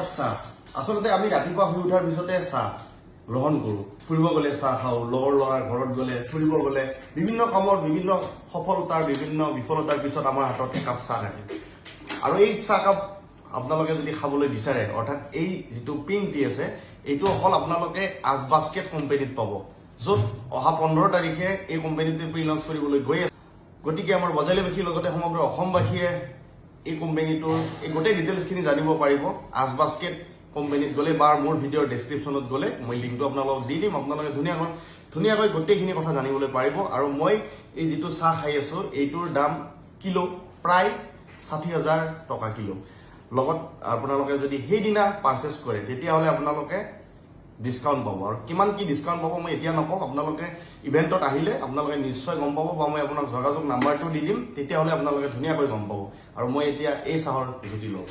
একাপ চাহ আচলতে আমি ৰাতিপুৱা শুই উঠাৰ পিছতে চাহ গ্ৰহণ কৰোঁ ফুৰিব গ'লে চাহ খাওঁ লগৰ ল'ৰাৰ ঘৰত গ'লে ফুৰিব গ'লে বিভিন্ন কামৰ বিভিন্ন সফলতাৰ বিভিন্ন বিফলতাৰ পিছত আমাৰ হাতত একাপ চাহ থাকে আৰু এই চাহকাপ আপোনালোকে যদি খাবলৈ বিচাৰে অৰ্থাৎ এই যিটো পিংক টি আছে এইটো অকল আপোনালোকে আজ বাস্কেট কোম্পানীত পাব য'ত অহা 15 তাৰিখে এই কোম্পানীটোৱে প্ৰি লঞ্চ কৰিবলৈ গৈ আছে গতিকে আমাৰ বজালীবাসীৰ লগতে সমগ্ৰ অসমবাসীয়ে এই কোম্পানীটোৰ এই গোটেই ডিটেইলছখিনি জানিব পাৰিব আজ বাস্কেট কোম্পানীত গ'লে বা মোৰ ভিডিঅ'ৰ ডেছক্ৰিপশ্যনত গ'লে মই লিংকটো আপোনালোকক দি দিম আপোনালোকে ধুনীয়াকৈ গোটেইখিনি কথা জানিবলৈ পাৰিব আৰু মই এই যিটো চাহ খাই আছো এইটোৰ দাম কিলো প্ৰায় 60,000 টকা কিলো লগত আপোনালোকে যদি সেইদিনা পাৰচেছ কৰে তেতিয়াহ'লে আপোনালোকে ডিসকাউন্ট পাব আৰু কিমান কি ডিসকাউন্ট পাব মই এতিয়া নকওঁ আপোনালোকে ইভেন্টত আহিলে আপোনালোকে নিশ্চয় গম পাব বা মই আপোনাক যোগাযোগ নাম্বাৰটো দি দিম তেতিয়াহ'লে আপোনালোকে ধুনীয়াকৈ গম পাব আৰু মই এতিয়া এই চাহৰ জুতি লওঁ